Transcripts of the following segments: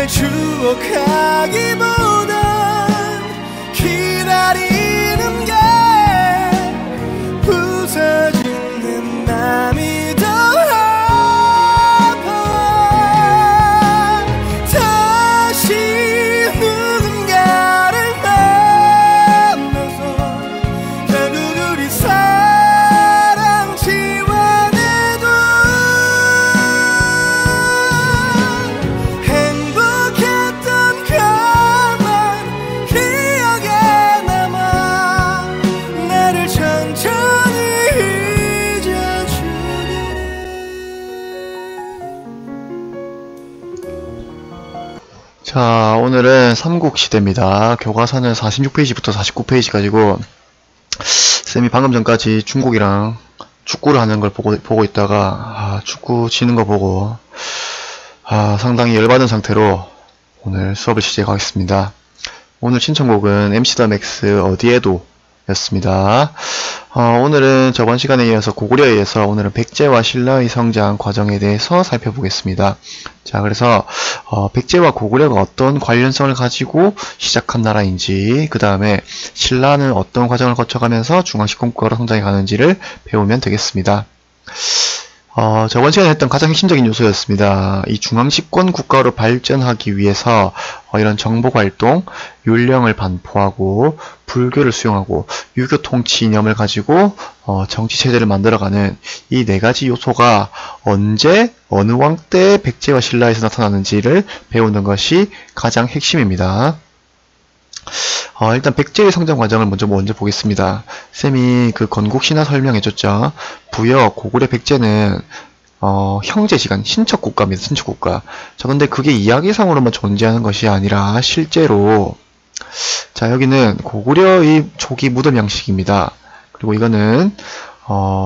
날 추억하기보단 기다리는 게 부서지는 맘이 더 아파. 다시 누군가를 만나서 결국 우리 사랑 지워내도 행복했던 것만 기억에 남아 나를 천천히 잊어주기를. 자, 오늘은 삼국시대입니다. 교과서는 46페이지부터 49페이지까지고 쌤이 방금 전까지 중국이랑 축구를 하는 걸 보고 있다가 축구 지는 거 보고 상당히 열받은 상태로 오늘 수업을 시작하겠습니다. 오늘 신청곡은 MC 더 맥스 어디에도 였습니다. 오늘은 저번 시간에 이어서 고구려에 의해서 오늘은 백제와 신라의 성장 과정에 대해서 살펴보겠습니다. 자, 그래서 백제와 고구려가 어떤 관련성을 가지고 시작한 나라인지, 그 다음에 신라는 어떤 과정을 거쳐가면서 중앙시권 국가로 성장해 가는지를 배우면 되겠습니다. 저번 시간에 했던 가장 핵심적인 요소였습니다. 이 중앙집권 국가로 발전하기 위해서 이런 정보활동, 율령을 반포하고 불교를 수용하고 유교 통치 이념을 가지고 정치체제를 만들어가는 이 네 가지 요소가 언제 어느 왕 때 백제와 신라에서 나타나는지를 배우는 것이 가장 핵심입니다. 일단 백제의 성장 과정을 먼저 보겠습니다. 쌤이 그 건국신화 설명해줬죠. 부여 고구려 백제는 형제지간 친척국가입니다. 친척국가. 자, 근데 그게 이야기상으로만 존재하는 것이 아니라 실제로, 자, 여기는 고구려의 조기 무덤 양식입니다. 그리고 이거는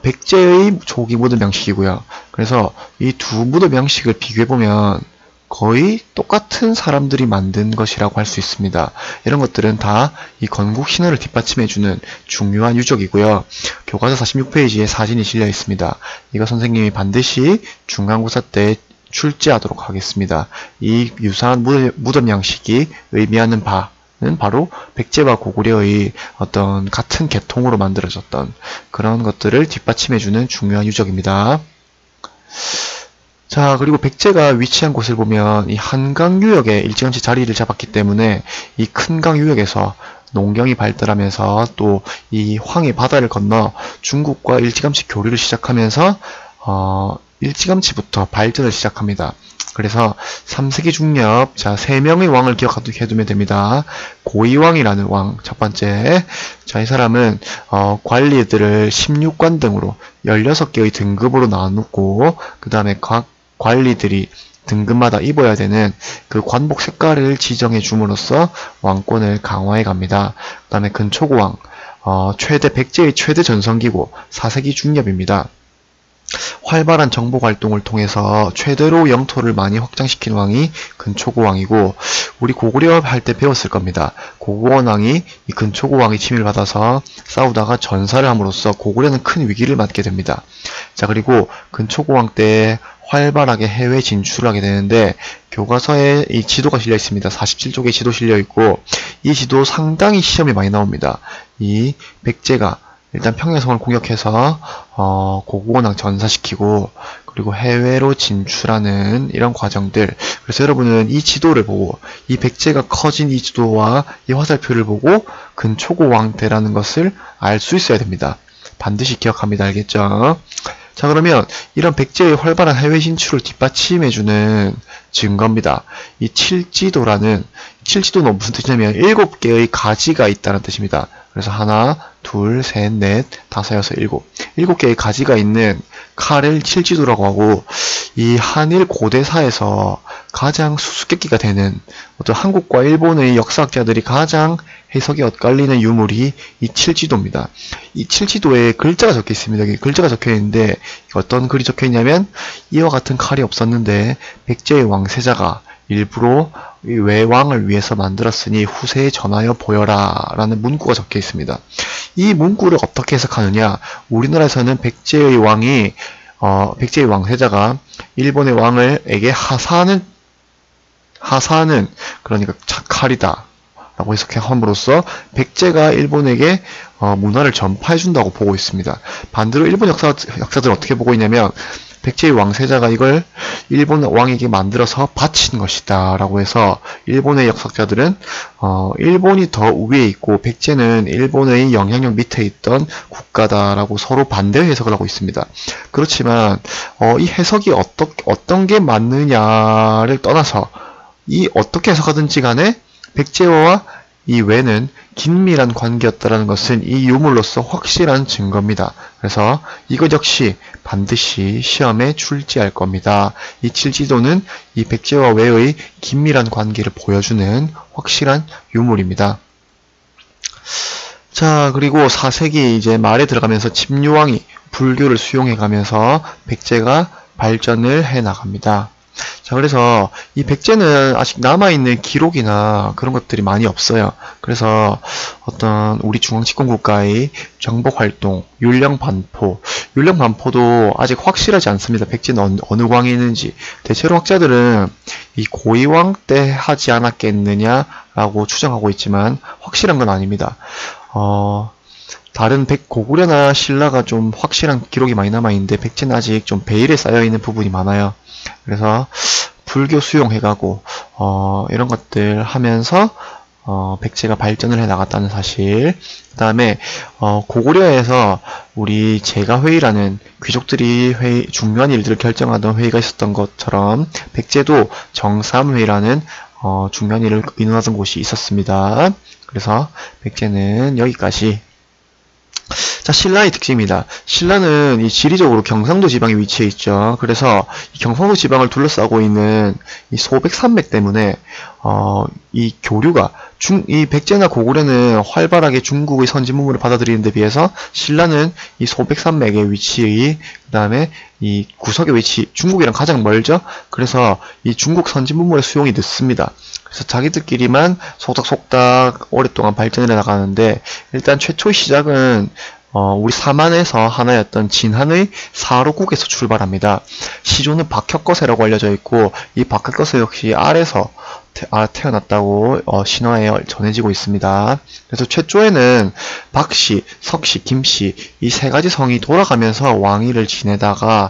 백제의 조기 무덤 양식이고요. 그래서 이 두 무덤 양식을 비교해보면 거의 똑같은 사람들이 만든 것이라고 할 수 있습니다. 이런 것들은 다 이 건국 신화를 뒷받침해주는 중요한 유적이고요. 교과서 46페이지에 사진이 실려 있습니다. 이거 선생님이 반드시 중간고사 때 출제하도록 하겠습니다. 이 유사한 무덤 양식이 의미하는 바는 바로 백제와 고구려의 어떤 같은 계통으로 만들어졌던 그런 것들을 뒷받침해주는 중요한 유적입니다. 자, 그리고 백제가 위치한 곳을 보면 이 한강 유역에 일찌감치 자리를 잡았기 때문에 이 큰 강 유역에서 농경이 발달하면서 또 이 황해 바다를 건너 중국과 일찌감치 교류를 시작하면서 일찌감치부터 발전을 시작합니다. 그래서 3세기 중엽, 자, 3명의 왕을 기억해두면 됩니다. 고이왕이라는 왕, 첫 번째. 자, 이 사람은 관리들을 16관 등으로 16개의 등급으로 나누고, 그 다음에 각 관리들이 등급마다 입어야 되는 그 관복 색깔을 지정해 줌으로써 왕권을 강화해 갑니다. 그 다음에 근초고왕, 백제의 최대 전성기고 4세기 중엽입니다. 활발한 정복 활동을 통해서 최대로 영토를 많이 확장시킨 왕이 근초고왕이고, 우리 고구려 할 때 배웠을 겁니다. 고구원왕이 이 근초고왕이 침입을 받아서 싸우다가 전사를 함으로써 고구려는 큰 위기를 맞게 됩니다. 자, 그리고 근초고왕 때 활발하게 해외 진출하게 되는데 교과서에 이 지도가 실려 있습니다. 47쪽에 지도 실려 있고, 이 지도 상당히 시험이 많이 나옵니다. 이 백제가 일단 평양성을 공격해서 고구원왕 전사시키고, 그리고 해외로 진출하는 이런 과정들. 그래서 여러분은 이 지도를 보고, 이 백제가 커진 이 지도와 이 화살표를 보고 근초고왕대라는 것을 알 수 있어야 됩니다. 반드시 기억합니다. 알겠죠? 자, 그러면 이런 백제의 활발한 해외 진출을 뒷받침해주는 증거입니다. 이 칠지도는 무슨 뜻이냐면 7개의 가지가 있다는 뜻입니다. 그래서 하나, 둘, 셋, 넷, 다섯, 여섯, 일곱. 7개의 가지가 있는 칼을 칠지도라고 하고, 이 한일 고대사에서 가장 수수께끼가 되는 어떤 한국과 일본의 역사학자들이 가장 해석이 엇갈리는 유물이 이 칠지도입니다. 이 칠지도에 글자가 적혀 있습니다. 여기 글자가 적혀 있는데 어떤 글이 적혀 있냐면, 이와 같은 칼이 없었는데 백제의 왕세자가 일부러 외왕을 위해서 만들었으니 후세에 전하여 보여라 라는 문구가 적혀 있습니다. 이 문구를 어떻게 해석하느냐, 우리나라에서는 백제의 왕세자가 일본의 왕에게 하사하는 하사는 그러니까 칼이다 라고 해석함으로써 백제가 일본에게 문화를 전파해준다고 보고 있습니다. 반대로 일본 역사들은 어떻게 보고 있냐면 백제의 왕세자가 이걸 일본 왕에게 만들어서 바친 것이다 라고 해서 일본의 역사자들은 일본이 더 위에 있고 백제는 일본의 영향력 밑에 있던 국가다라고 서로 반대 해석을 하고 있습니다. 그렇지만 이 해석이 어떤 게 맞느냐를 떠나서 이 어떻게 해석하든지 간에 백제와 이 외는 긴밀한 관계였다라는 것은 이 유물로서 확실한 증거입니다. 그래서 이것 역시 반드시 시험에 출제할 겁니다. 이 칠지도는 이 백제와 외의 긴밀한 관계를 보여주는 확실한 유물입니다. 자, 그리고 4세기 이제 말에 들어가면서 침류왕이 불교를 수용해가면서 백제가 발전을 해 나갑니다. 자, 그래서 이 백제는 아직 남아있는 기록이나 그런 것들이 많이 없어요. 그래서 어떤 우리 중앙집권국가의 정복활동, 율령반포도 아직 확실하지 않습니다. 백제는 어느 광이 있는지. 대체로 학자들은 이 고이왕 때 하지 않았겠느냐라고 추정하고 있지만 확실한 건 아닙니다. 다른 고구려나 신라가 좀 확실한 기록이 많이 남아있는데 백제는 아직 좀 베일에 쌓여있는 부분이 많아요. 그래서 불교 수용해가고 이런 것들 하면서 백제가 발전을 해 나갔다는 사실. 그 다음에 고구려에서 우리 제가회의라는 귀족들이 중요한 일들을 결정하던 회의가 있었던 것처럼 백제도 정삼회의라는 중요한 일을 의논하던 곳이 있었습니다. 그래서 백제는 여기까지. 자, 신라의 특징입니다. 신라는 이 지리적으로 경상도 지방에 위치해 있죠. 그래서 이 경상도 지방을 둘러싸고 있는 이 소백산맥 때문에 이 교류가 이 백제나 고구려는 활발하게 중국의 선진 문물을 받아들이는 데 비해서 신라는 이 소백산맥의 위치의 그 다음에 이 구석의 위치, 중국이랑 가장 멀죠. 그래서 이 중국 선진 문물의 수용이 늦습니다. 그래서 자기들끼리만 속닥속닥 오랫동안 발전해 나가는데 일단 최초의 시작은 우리 사만에서 하나였던 진한의 사로국에서 출발합니다. 시조는 박혁거세라고 알려져 있고 이 박혁거세 역시 알에서 태어났다고 신화에 전해지고 있습니다. 그래서 최초에는 박씨, 석씨, 김씨 이 세 가지 성이 돌아가면서 왕위를 지냅니다.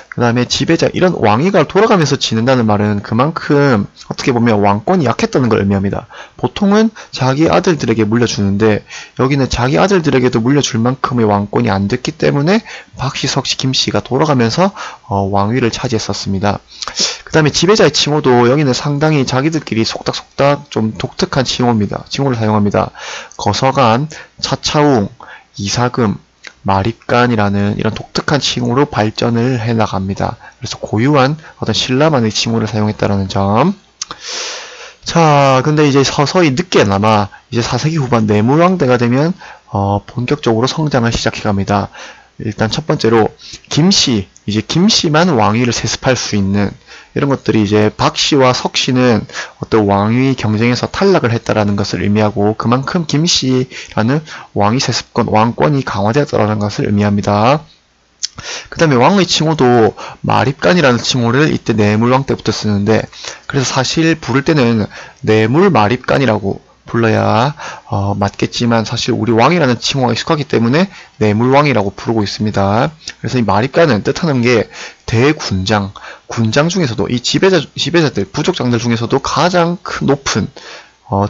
그 다음에 지배자, 이런 왕위가 돌아가면서 지낸다는 말은 그만큼 어떻게 보면 왕권이 약했다는 걸 의미합니다. 보통은 자기 아들들에게 물려주는데 여기는 자기 아들들에게도 물려줄 만큼의 왕권이 안 됐기 때문에 박씨, 석씨, 김씨가 돌아가면서 왕위를 차지했었습니다. 그 다음에 지배자의 칭호도 여기는 상당히 자기들끼리 속닥속닥 좀 독특한 칭호를 사용합니다. 거서간, 차차웅, 이사금, 마립간이라는 이런 독특한 칭호로 발전을 해 나갑니다. 그래서 고유한 어떤 신라만의 칭호를 사용했다는 점. 자, 근데 이제 서서히 늦게나마 이제 4세기 후반 내물왕대가 되면 본격적으로 성장을 시작해 갑니다. 일단 첫 번째로 김씨만 왕위를 세습할 수 있는 이런 것들이 이제 박씨와 석씨는 어떤 왕위 경쟁에서 탈락을 했다라는 것을 의미하고 그만큼 김씨라는 왕위 세습권, 왕권이 강화되었다는 것을 의미합니다. 그 다음에 왕의 칭호도 마립간이라는 칭호를 이때 내물왕 때부터 쓰는데 그래서 사실 부를 때는 내물마립간이라고 불러야 맞겠지만 사실 우리 왕이라는 칭호가 익숙하기 때문에 내물왕이라고 부르고 있습니다. 그래서 이 마립간은 뜻하는 게 대군장, 군장 중에서도 이 지배자들, 부족장들 중에서도 가장 높은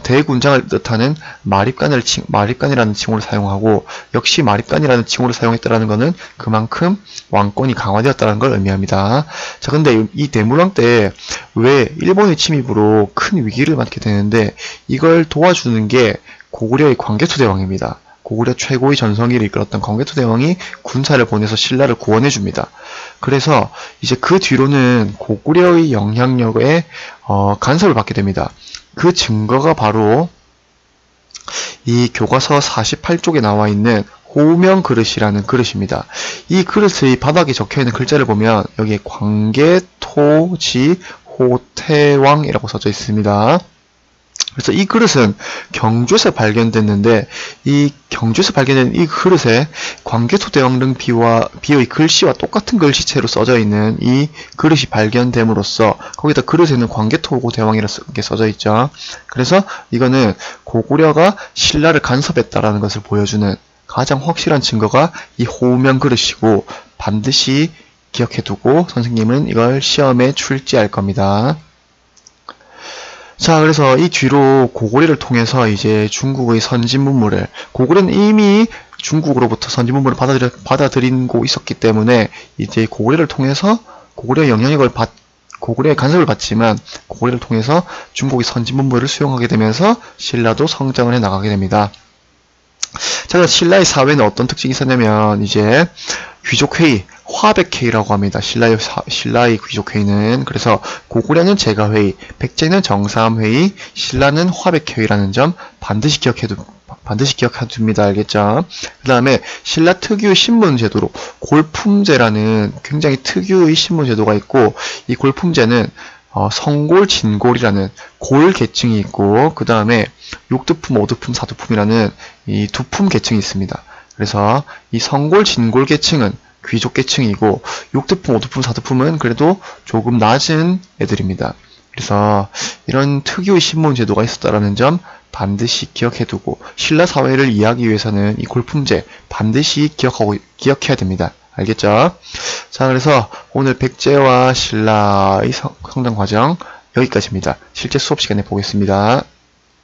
대군장을 뜻하는 마립간이라는 칭호를 사용하고 역시 마립간이라는 칭호를 사용했다는 것은 그만큼 왕권이 강화되었다는 걸 의미합니다. 자, 근데 이 대물왕 때 왜 일본의 침입으로 큰 위기를 맞게 되는데 이걸 도와주는 게 고구려의 광개토대왕입니다. 고구려 최고의 전성기를 이끌었던 광개토대왕이 군사를 보내서 신라를 구원해줍니다. 그래서 이제 그 뒤로는 고구려의 영향력에 간섭을 받게 됩니다. 그 증거가 바로 이 교과서 48쪽에 나와 있는 호명 그릇이라는 그릇입니다. 이 그릇의 바닥에 적혀있는 글자를 보면 여기에 광개토지 호태왕이라고 써져 있습니다. 그래서 이 그릇은 경주에서 발견됐는데 이 경주에서 발견된 이 그릇에 광개토대왕릉 비의 글씨와 똑같은 글씨체로 써져 있는 이 그릇이 발견됨으로써 거기다 그릇에는 광개토 대왕이라게 써져 있죠. 그래서 이거는 고구려가 신라를 간섭했다라는 것을 보여주는 가장 확실한 증거가 이 호우면 그릇이고 반드시 기억해두고 선생님은 이걸 시험에 출제할 겁니다. 자, 그래서 이 뒤로 고구려를 통해서 이제 중국의 선진 문물을, 고구려는 이미 중국으로부터 선진 문물을 받아들이고 있었기 때문에 이제 고구려를 통해서 고구려의 고구려의 간섭을 받지만 고구려를 통해서 중국의 선진 문물을 수용하게 되면서 신라도 성장을 해 나가게 됩니다. 자, 신라의 사회는 어떤 특징이 있었냐면 이제 귀족회의, 화백회의라고 합니다. 신라의 귀족회의는. 그래서 고구려는 제가회의, 백제는 정사함회의, 신라는 화백회의라는 점 반드시 기억해둡니다. 알겠죠? 그 다음에 신라 특유의 신문제도로 골품제라는 굉장히 특유의 신문제도가 있고, 이 골품제는 성골, 진골이라는 골 계층이 있고, 그 다음에 육두품, 오두품, 사두품이라는 이 두품 계층이 있습니다. 그래서 이 성골, 진골 계층은 귀족 계층이고, 육두품, 오두품, 사두품은 그래도 조금 낮은 애들입니다. 그래서 이런 특유의 신문 제도가 있었다라는 점 반드시 기억해두고, 신라 사회를 이해하기 위해서는 이 골품제 반드시 기억해야 됩니다. 알겠죠? 자, 그래서 오늘 백제와 신라의 성장 과정 여기까지입니다. 실제 수업 시간에 보겠습니다.